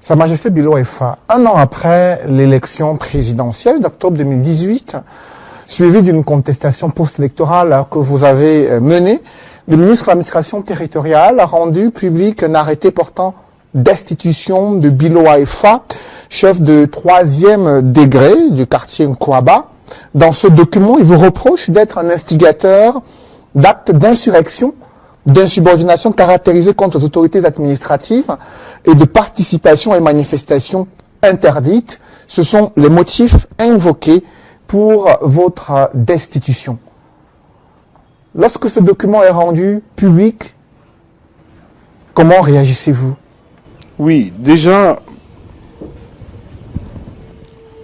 Sa Majesté Bilo Efa, un an après l'élection présidentielle d'octobre 2018, suivie d'une contestation post-électorale que vous avez menée, le ministre de l'Administration territoriale a rendu public un arrêté portant destitution de Bilo Efa, chef de 3e degré du quartier Nkwaba. Dans ce document, il vous reproche d'être un instigateur d'actes d'insurrection, d'insubordination caractérisés contre les autorités administratives et de participation à une manifestation interdite. Ce sont les motifs invoqués pour votre destitution. Lorsque ce document est rendu public, comment réagissez-vous? Oui, déjà,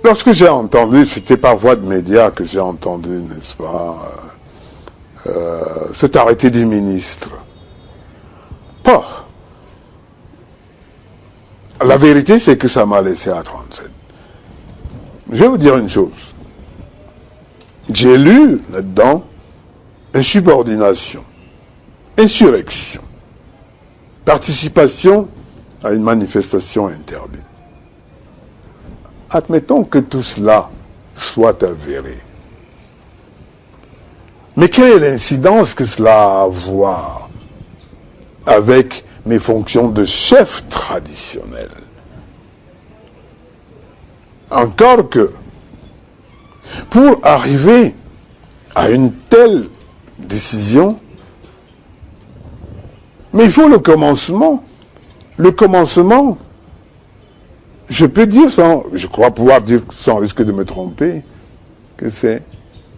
lorsque j'ai entendu, c'était par voie de médias que j'ai entendu, n'est-ce pas, cet arrêté du ministre. La vérité, c'est que ça m'a laissé à 37. Je vais vous dire une chose. J'ai lu là-dedans insubordination, insurrection, participation à une manifestation interdite. Admettons que tout cela soit avéré. Mais quelle est l'incidence que cela a à voir avec mes fonctions de chef traditionnel? Encore que, pour arriver à une telle décision, mais il faut le commencement. Le commencement, je peux dire je crois pouvoir dire sans risque de me tromper, que c'est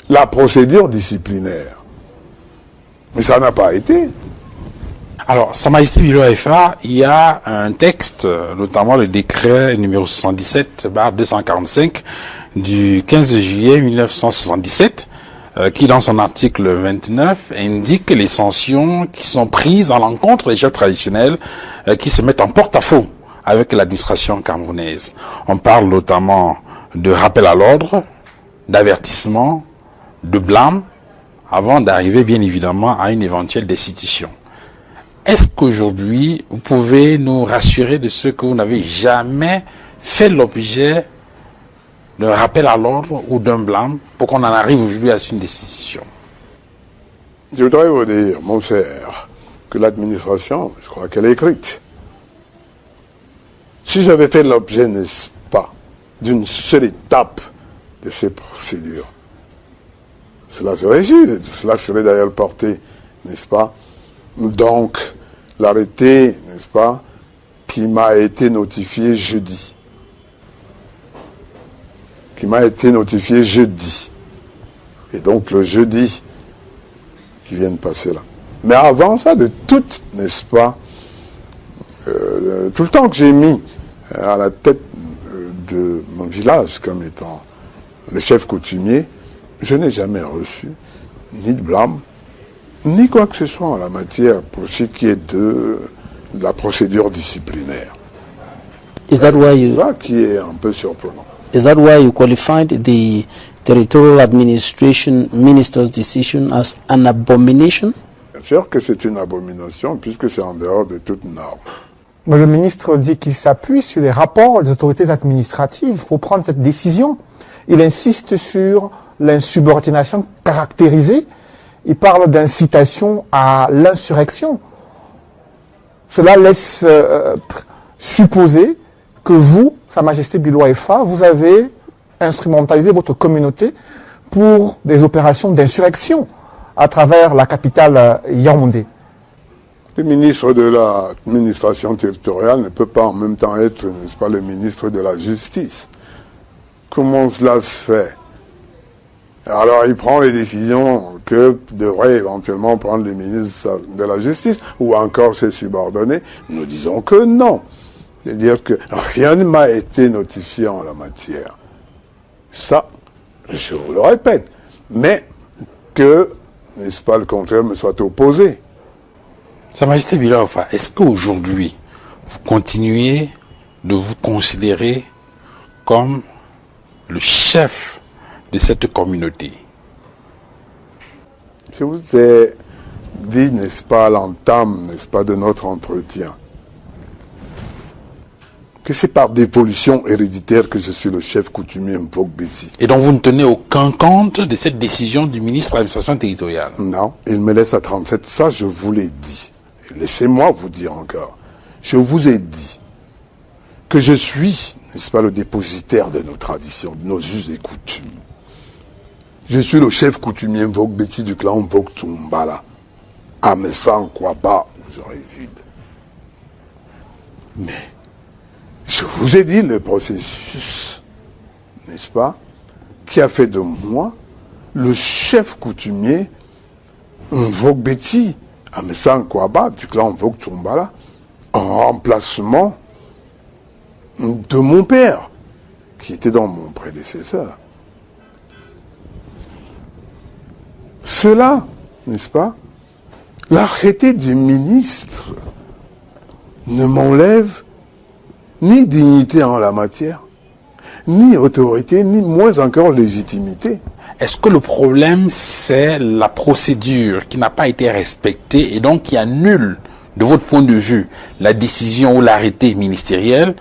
la procédure disciplinaire. Mais ça n'a pas été. Alors, Sa Majesté Bilo Efa, il y a un texte, notamment le décret numéro 77/245 du 15 juillet 1977, qui, dans son article 29, indique les sanctions qui sont prises à l'encontre des chefs traditionnels qui se mettent en porte-à-faux avec l'administration camerounaise. On parle notamment de rappel à l'ordre, d'avertissement, de blâme, avant d'arriver bien évidemment à une éventuelle destitution. Est-ce qu'aujourd'hui, vous pouvez nous rassurer de ce que vous n'avez jamais fait l'objet d'un rappel à l'ordre ou d'un blâme pour qu'on en arrive aujourd'hui à une destitution? Je voudrais vous dire, mon cher, que l'administration, je crois qu'elle est écrite. Si j'avais fait l'objet, n'est-ce pas, d'une seule étape de ces procédures, cela serait juste, cela serait d'ailleurs porté, n'est-ce pas, donc l'arrêté, n'est-ce pas, qui m'a été notifié jeudi. Et donc le jeudi qui vient de passer là. Mais avant ça, de tout, n'est-ce pas, tout le temps que j'ai mis à la tête de mon village comme étant le chef coutumier, je n'ai jamais reçu ni de blâme, ni quoi que ce soit en la matière pour ce qui est de la procédure disciplinaire. Is that why C'est ça qui est un peu surprenant. Is that why you qualified the territorial administration minister's decision as an abomination? Bien sûr que c'est une abomination puisque c'est en dehors de toute norme. Mais le ministre dit qu'il s'appuie sur les rapports des autorités administratives pour prendre cette décision. Il insiste sur l'insubordination caractérisée. Il parle d'incitation à l'insurrection. Cela laisse supposer que vous, Sa Majesté Bilo Efa, vous avez instrumentalisé votre communauté pour des opérations d'insurrection à travers la capitale Yaoundé. Le ministre de l'administration territoriale ne peut pas en même temps être, n'est-ce pas, le ministre de la justice. Comment cela se fait? Alors il prend les décisions que devrait éventuellement prendre le ministre de la Justice ou encore ses subordonnés. Nous disons que non. C'est-à-dire que rien ne m'a été notifié en la matière. Ça, je vous le répète. Mais que, n'est-ce pas, le contraire me soit opposé. Sa Majesté Bilo Efa, est-ce qu'aujourd'hui, vous continuez de vous considérer comme le chef de cette communauté? Je vous ai dit, n'est-ce pas, à l'entame, n'est-ce pas, de notre entretien, que c'est par dépollution héréditaire que je suis le chef coutumier Mvogbetsi. Et donc vous ne tenez aucun compte de cette décision du ministre de l'administration territoriale? Non, il me laisse à 37, ça je vous l'ai dit. Laissez-moi vous dire encore. Je vous ai dit que je suis, n'est-ce pas, le dépositaire de nos traditions, de nos us et coutumes. Je suis le chef coutumier Mvogbetsi du clan Mvogtsumbala. À Messan, Kwaba, où je réside. Mais, je vous ai dit le processus, n'est-ce pas, qui a fait de moi le chef coutumier Mvogbetsi, à Messan, Kwaba, du clan Mvogtsumbala, en remplacement de mon père, qui était dans mon prédécesseur. Cela, n'est-ce pas, l'arrêté du ministre ne m'enlève ni dignité en la matière, ni autorité, ni moins encore légitimité. Est-ce que le problème, c'est la procédure qui n'a pas été respectée et donc qui annule, de votre point de vue, la décision ou l'arrêté ministériel,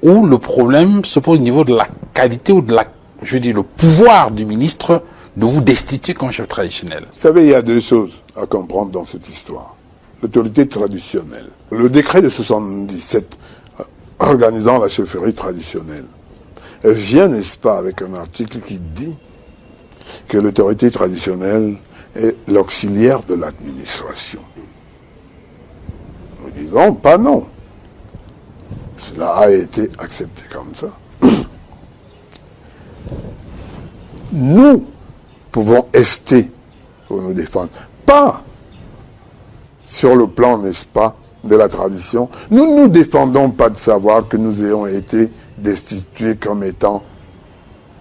ou le problème se pose au niveau de la qualité ou de la, je veux dire, le pouvoir du ministre de vous destituer comme chef traditionnel? Vous savez, il y a deux choses à comprendre dans cette histoire. L'autorité traditionnelle. Le décret de 77 organisant la chefferie traditionnelle vient, n'est-ce pas, avec un article qui dit que l'autorité traditionnelle est l'auxiliaire de l'administration. Nous disons pas non. Cela a été accepté comme ça. Nous pouvons ester pour nous défendre. Pas sur le plan, n'est-ce pas, de la tradition. Nous ne nous défendons pas de savoir que nous ayons été destitués comme étant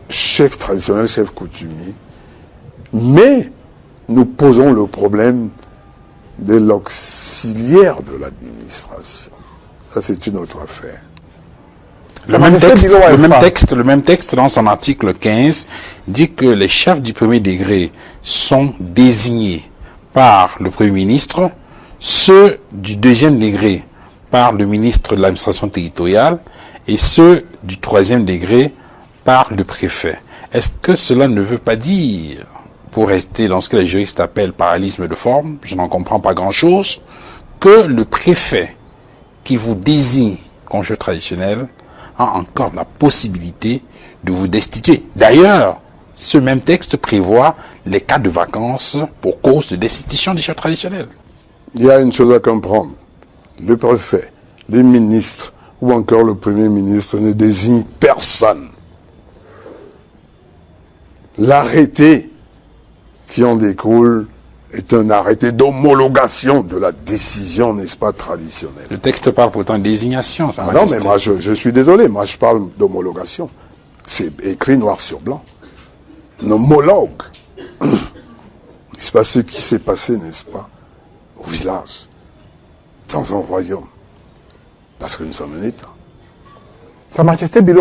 chef traditionnel, chef coutumier. Mais nous posons le problème de l'auxiliaire de l'administration. Ça, c'est une autre affaire. Le même texte, dans son article 15, dit que les chefs du premier degré sont désignés par le Premier ministre, ceux du deuxième degré par le ministre de l'administration territoriale et ceux du troisième degré par le préfet. Est-ce que cela ne veut pas dire, pour rester dans ce que les juristes appellent parallélisme de forme, je n'en comprends pas grand-chose, que le préfet qui vous désigne comme chef traditionnel a encore la possibilité de vous destituer? D'ailleurs, ce même texte prévoit les cas de vacances pour cause de destitution des chefs traditionnels. Il y a une chose à comprendre. Le préfet, les ministres ou encore le Premier ministre ne désignent personne. L'arrêté qui en découle est un arrêté d'homologation de la décision, n'est-ce pas, traditionnelle. Le texte parle pourtant de désignation. Ça non, mais moi, je suis désolé. Moi, je parle d'homologation. C'est écrit noir sur blanc. Un homologue. C'est pas ce qui s'est passé, n'est-ce pas, au village, dans un royaume. Parce que nous sommes un État. Sa Majesté Bilo